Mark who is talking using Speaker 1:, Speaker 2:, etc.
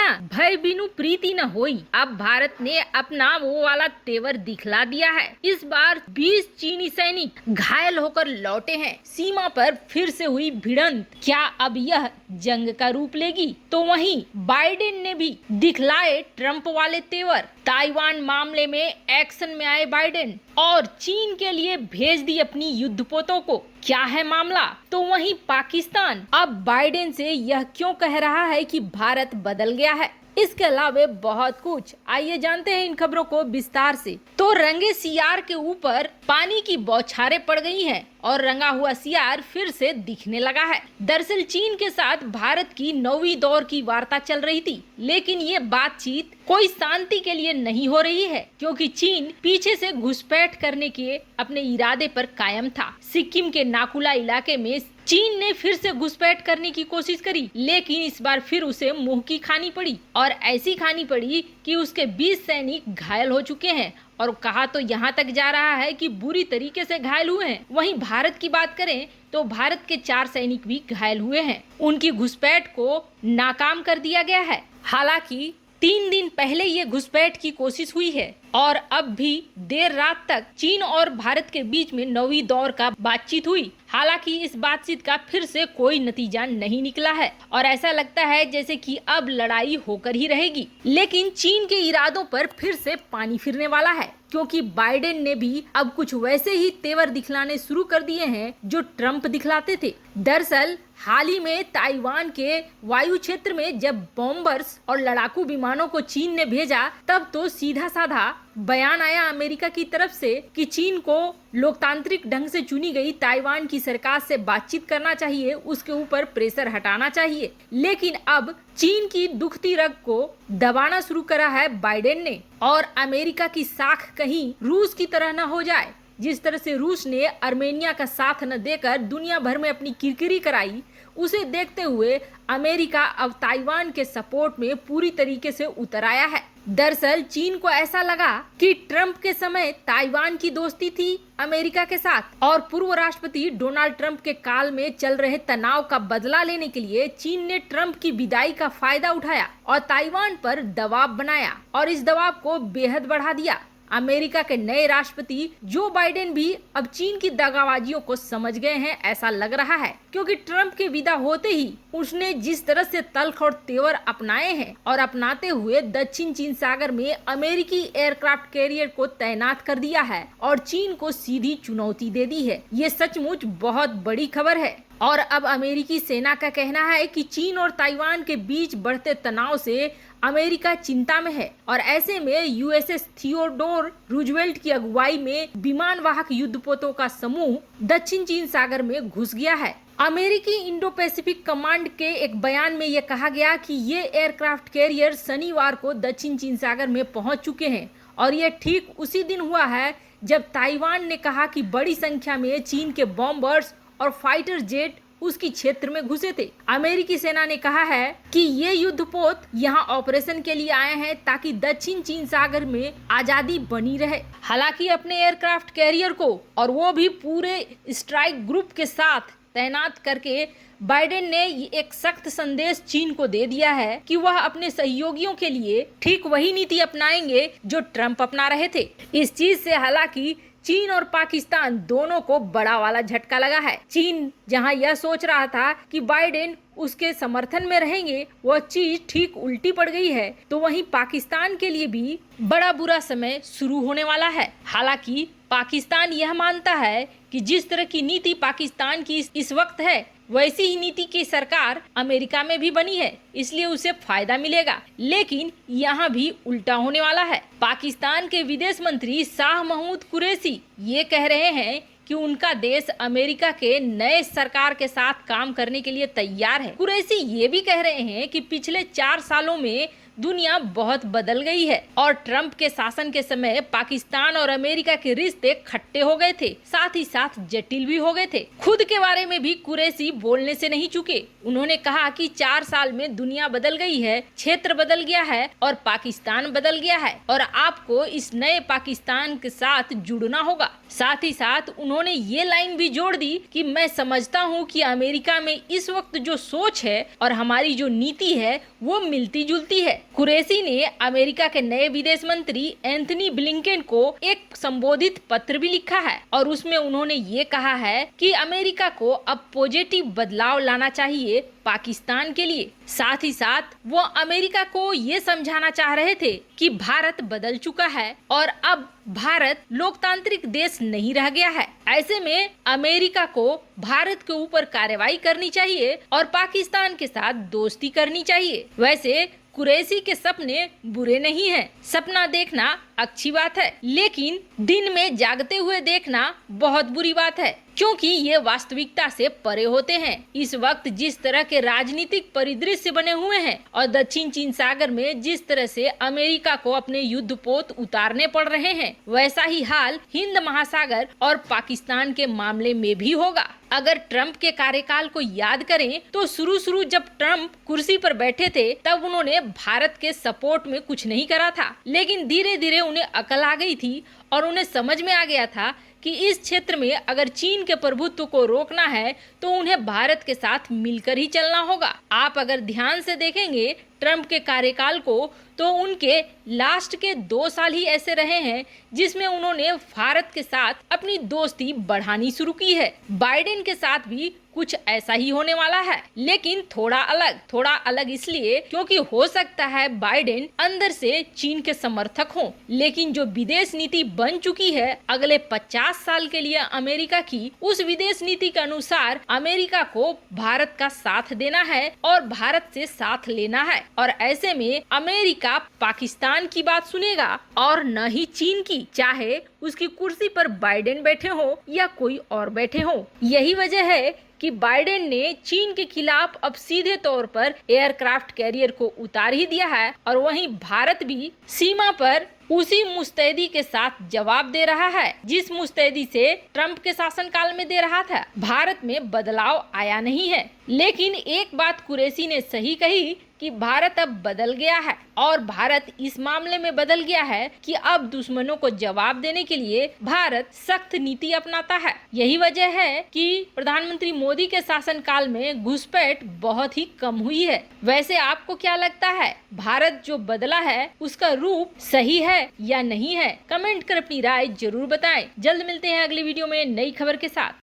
Speaker 1: ना भय बिनु प्रीति न होई। अब भारत ने अपना वो वाला तेवर दिखला दिया है। इस बार 20 चीनी सैनिक घायल होकर लौटे हैं। सीमा पर फिर से हुई भिड़ंत, क्या अब यह जंग का रूप लेगी? तो वहीं बाइडेन ने भी दिखलाए ट्रंप वाले तेवर। ताइवान मामले में एक्शन में आए बाइडेन और चीन के लिए भेज दी अपनी युद्धपोतों को। क्या है मामला? तो वहीं पाकिस्तान अब बाइडेन से यह क्यों कह रहा है कि भारत बदल गया है? इसके अलावा बहुत कुछ, आइए जानते हैं इन खबरों को विस्तार से। तो रंगे सियार के ऊपर पानी की बौछारें पड़ गई हैं और रंगा हुआ सियार फिर से दिखने लगा है। दरअसल चीन के साथ भारत की 9वीं दौर की वार्ता चल रही थी, लेकिन ये बातचीत कोई शांति के लिए नहीं हो रही है, क्योंकि चीन पीछे से घुसपैठ करने के अपने इरादे पर कायम था। सिक्किम के नाकुला इलाके में चीन ने फिर से घुसपैठ करने की कोशिश करी, लेकिन इस बार फिर उसे मुंह की खानी पड़ी और ऐसी खानी पड़ी कि उसके 20 सैनिक घायल हो चुके हैं और कहा तो यहाँ तक जा रहा है कि बुरी तरीके से घायल हुए हैं। वहीं भारत की बात करें तो भारत के 4 सैनिक भी घायल हुए हैं। उनकी घुसपैठ को नाकाम कर दिया गया है। हालांकि 3 दिन पहले ये घुसपैठ की कोशिश हुई है और अब भी देर रात तक चीन और भारत के बीच में 9वीं दौर का बातचीत हुई। हालांकि इस बातचीत का फिर से कोई नतीजा नहीं निकला है और ऐसा लगता है जैसे कि अब लड़ाई होकर ही रहेगी। लेकिन चीन के इरादों पर फिर से पानी फिरने वाला है, क्योंकि बाइडेन ने भी अब कुछ वैसे ही तेवर दिखलाने शुरू कर दिए हैं जो ट्रंप दिखलाते थे। दरअसल हाल ही में ताइवान के वायु क्षेत्र में जब बॉम्बर्स और लड़ाकू विमानों को चीन ने भेजा, तब तो सीधा साधा बयान आया अमेरिका की तरफ से कि चीन को लोकतांत्रिक ढंग से चुनी गई ताइवान की सरकार से बातचीत करना चाहिए, उसके ऊपर प्रेशर हटाना चाहिए। लेकिन अब चीन की दुखती रग को दबाना शुरू करा है बाइडेन ने और अमेरिका की साख कहीं रूस की तरह न हो जाए। जिस तरह से रूस ने आर्मेनिया का साथ न देकर दुनिया भर में अपनी किरकिरी कराई, उसे देखते हुए अमेरिका अब ताइवान के सपोर्ट में पूरी तरीके से उतर आया है। दरअसल चीन को ऐसा लगा कि ट्रंप के समय ताइवान की दोस्ती थी अमेरिका के साथ और पूर्व राष्ट्रपति डोनाल्ड ट्रंप के काल में चल रहे तनाव का बदला लेने के लिए चीन ने ट्रंप की विदाई का फायदा उठाया और ताइवान पर दबाव बनाया और इस दबाव को बेहद बढ़ा दिया। अमेरिका के नए राष्ट्रपति जो बाइडेन भी अब चीन की दगाबाजियों को समझ गए हैं, ऐसा लग रहा है, क्योंकि ट्रंप के विदा होते ही उसने जिस तरह से तल्ख और तेवर अपनाए हैं और अपनाते हुए दक्षिण चीन सागर में अमेरिकी एयरक्राफ्ट कैरियर को तैनात कर दिया है और चीन को सीधी चुनौती दे दी है। ये सचमुच बहुत बड़ी खबर है और अब अमेरिकी सेना का कहना है कि चीन और ताइवान के बीच बढ़ते तनाव से अमेरिका चिंता में है और ऐसे में यूएसएस थियोडोर रूजवेल्ट की अगुवाई में विमान वाहक युद्धपोतों का समूह दक्षिण चीन सागर में घुस गया है। अमेरिकी इंडो पैसिफिक कमांड के एक बयान में यह कहा गया कि ये एयरक्राफ्ट कैरियर शनिवार को दक्षिण चीन सागर में पहुंच चुके हैं और ये ठीक उसी दिन हुआ है जब ताइवान ने कहा कि बड़ी संख्या में चीन के बॉम्बर्स और फाइटर जेट उसकी क्षेत्र में घुसे थे। अमेरिकी सेना ने कहा है कि ये युद्धपोत यहाँ ऑपरेशन के लिए आए हैं ताकि दक्षिण चीन सागर में आजादी बनी रहे। हालांकि अपने एयरक्राफ्ट कैरियर को और वो भी पूरे स्ट्राइक ग्रुप के साथ तैनात करके बाइडेन ने एक सख्त संदेश चीन को दे दिया है कि वह अपने सहयोगियों के लिए ठीक वही नीति अपनाएंगे जो ट्रंप अपना रहे थे। इस चीज से हालांकि चीन और पाकिस्तान दोनों को बड़ा वाला झटका लगा है। चीन जहां यह सोच रहा था कि बाइडेन उसके समर्थन में रहेंगे, वह चीज ठीक उल्टी पड़ गई है। तो वहीं पाकिस्तान के लिए भी बड़ा बुरा समय शुरू होने वाला है। हालांकि पाकिस्तान यह मानता है कि जिस तरह की नीति पाकिस्तान की इस वक्त है, वैसी ही नीति की सरकार अमेरिका में भी बनी है, इसलिए उसे फायदा मिलेगा। लेकिन यहाँ भी उल्टा होने वाला है। पाकिस्तान के विदेश मंत्री शाह महमूद कुरैशी ये कह रहे हैं कि उनका देश अमेरिका के नए सरकार के साथ काम करने के लिए तैयार है। कुरैशी ये भी कह रहे हैं कि पिछले 4 सालों में दुनिया बहुत बदल गई है और ट्रंप के शासन के समय पाकिस्तान और अमेरिका के रिश्ते खट्टे हो गए थे, साथ ही साथ जटिल भी हो गए थे। खुद के बारे में भी कुरैशी बोलने से नहीं चूके। उन्होंने कहा कि 4 साल में दुनिया बदल गई है, क्षेत्र बदल गया है और पाकिस्तान बदल गया है और आपको इस नए पाकिस्तान के साथ जुड़ना होगा। साथ ही साथ उन्होंने ये लाइन भी जोड़ दी कि मैं समझता हूँ कि अमेरिका में इस वक्त जो सोच है और हमारी जो नीति है वो मिलती जुलती है। कुरैशी ने अमेरिका के नए विदेश मंत्री एंथनी ब्लिंकेन को एक संबोधित पत्र भी लिखा है और उसमें उन्होंने ये कहा है कि अमेरिका को अब पॉजिटिव बदलाव लाना चाहिए पाकिस्तान के लिए। साथ ही साथ वो अमेरिका को ये समझाना चाह रहे थे कि भारत बदल चुका है और अब भारत लोकतांत्रिक देश नहीं रह गया है। ऐसे में अमेरिका को भारत के ऊपर कार्रवाई करनी चाहिए और पाकिस्तान के साथ दोस्ती करनी चाहिए। वैसे कुरैशी के सपने बुरे नहीं हैं। सपना देखना अच्छी बात है, लेकिन दिन में जागते हुए देखना बहुत बुरी बात है, क्योंकि ये वास्तविकता से परे होते हैं। इस वक्त जिस तरह के राजनीतिक परिदृश्य बने हुए हैं और दक्षिण चीन सागर में जिस तरह से अमेरिका को अपने युद्धपोत उतारने पड़ रहे हैं, वैसा ही हाल हिंद महासागर और पाकिस्तान के मामले में भी होगा। अगर ट्रंप के कार्यकाल को याद करें तो शुरू जब ट्रंप कुर्सी पर बैठे थे तब उन्होंने भारत के सपोर्ट में कुछ नहीं करा था, लेकिन धीरे धीरे उन्हें अकल आ गई थी और उन्हें समझ में आ गया था कि इस क्षेत्र में अगर चीन के प्रभुत्व को रोकना है तो उन्हें भारत के साथ मिलकर ही चलना होगा। आप अगर ध्यान से देखेंगे ट्रंप के कार्यकाल को तो उनके लास्ट के 2 साल ही ऐसे रहे हैं जिसमें उन्होंने भारत के साथ अपनी दोस्ती बढ़ानी शुरू की है। बाइडेन के साथ भी कुछ ऐसा ही होने वाला है, लेकिन थोड़ा अलग इसलिए क्योंकि हो सकता है बाइडेन अंदर से चीन के समर्थक हों, लेकिन जो विदेश नीति बन चुकी है अगले 50 साल के लिए अमेरिका की, उस विदेश नीति के अनुसार अमेरिका को भारत का साथ देना है और भारत से साथ लेना है और ऐसे में अमेरिका पाकिस्तान की बात सुनेगा और न ही चीन की, चाहे उसकी कुर्सी पर बाइडेन बैठे हो या कोई और बैठे हो। यही वजह है कि बाइडेन ने चीन के खिलाफ अब सीधे तौर पर एयरक्राफ्ट कैरियर को उतार ही दिया है और वहीं भारत भी सीमा पर उसी मुस्तैदी के साथ जवाब दे रहा है जिस मुस्तैदी से ट्रंप के शासनकाल में दे रहा था। भारत में बदलाव आया नहीं है, लेकिन एक बात कुरैशी ने सही कही कि भारत अब बदल गया है और भारत इस मामले में बदल गया है कि अब दुश्मनों को जवाब देने के लिए भारत सख्त नीति अपनाता है। यही वजह है कि प्रधानमंत्री मोदी के शासनकाल में घुसपैठ बहुत ही कम हुई है। वैसे आपको क्या लगता है, भारत जो बदला है उसका रूप सही है या नहीं है? कमेंट कर अपनी राय जरूर बताएं। जल्द मिलते हैं अगली वीडियो में नई खबर के साथ।